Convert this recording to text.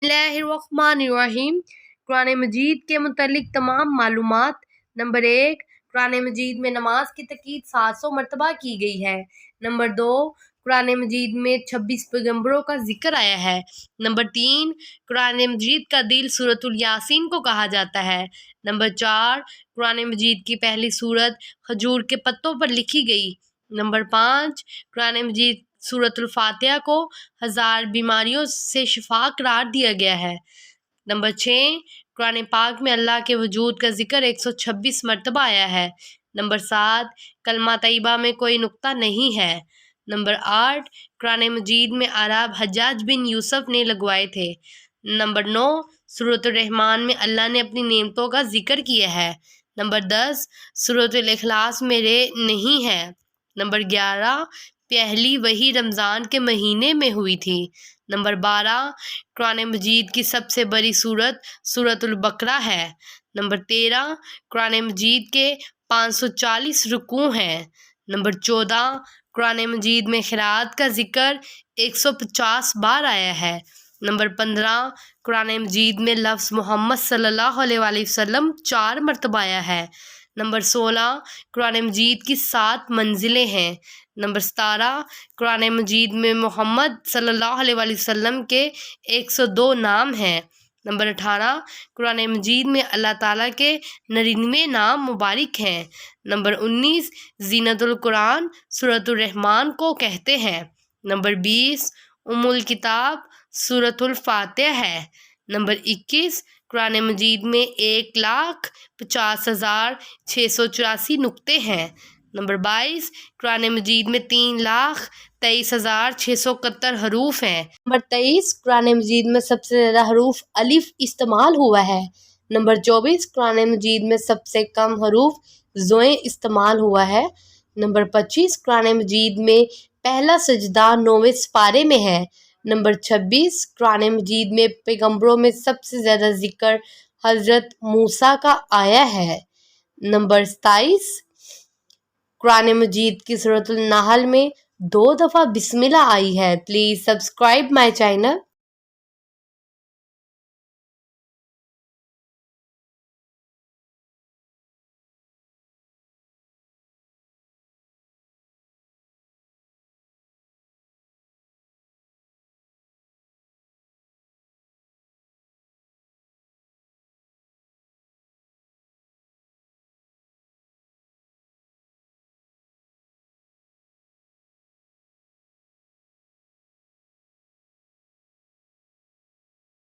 اللہ الرحمن الرحیم۔ قرآن مجید کے متعلق تمام معلومات۔ نمبر 1، قرآن مجید میں نماز کی تاکید 700 مرتبہ کی گئی ہے۔ نمبر 2، قرآن مجید میں 26 پیغمبروں کا ذکر آیا ہے۔ نمبر 3، قرآن مجید کا دل سورۃ الیاسین کو کہا جاتا ہے۔ نمبر 4، قرآن مجید کی پہلی سورت کھجور کے پتوں پر لکھی گئی۔ نمبر 5، قرآن مجید سورۃ الفاتحہ کو 1000 بیماریوں سے شفا قرار دیا گیا ہے۔ نمبر 6، قرآن پاک میں اللہ کے وجود کا ذکر 126 مرتبہ آیا ہے۔ نمبر 7، کلمہ طیبہ میں کوئی نقطہ نہیں ہے۔ نمبر 8، قرآن مجید میں اعراب حجاج بن یوسف نے لگوائے تھے۔ نمبر 9، سورۃ الرحمن میں اللہ نے اپنی نعمتوں کا ذکر کیا ہے۔ نمبر 10، سورۃ الاخلاص میں رے نہیں ہے۔ نمبر 11، پہلی وحی رمضان کے مہینے میں ہوئی تھی۔ نمبر 12، قرآن مجید کی سب سے بڑی سورت سورۃ البقرہ ہے۔ نمبر 13، قرآن مجید کے 540 رکوع ہیں۔ نمبر 14، قرآن مجید میں قرات کا ذکر 150 بار آیا ہے۔ نمبر 15، قرآن مجید میں لفظ محمد صلی اللہ علیہ وآلہ وسلم 4 مرتبہ آیا ہے۔ نمبر 16، قرآن مجید کی 7 منزلیں ہیں۔ نمبر 17، قرآن مجید میں محمد صلی اللہ علیہ وآلہ وسلم کے 102 نام ہیں۔ نمبر 18، قرآن مجید میں اللہ تعالیٰ کے 99 نام مبارک ہیں۔ نمبر 19، زینت القرآن سورۃ الرحمن کو کہتے ہیں۔ نمبر 20، ام الکتاب سورۃ الفاتحہ ہے۔ نمبر 21، قرآن مجید میں 1,50,684 نقطے ہیں۔ نمبر 22، قرآن مجید میں 3,23,671 حروف ہیں۔ نمبر 23، قرآن مجید میں سب سے زیادہ حروف الف استعمال ہوا ہے۔ نمبر 24، قرآن مجید میں سب سے کم حروف زوئیں استعمال ہوا ہے۔ نمبر 25، قرآن مجید میں پہلا سجدہ 9ویں سپارے میں ہے۔ نمبر 26، قرآن مجید میں پیغمبروں میں سب سے زیادہ ذکر حضرت موسیٰ کا آیا ہے۔ نمبر 27، قرآن مجید کی سورۃ النحل میں 2 دفعہ بسم اللہ آئی ہے۔ Please subscribe my channel.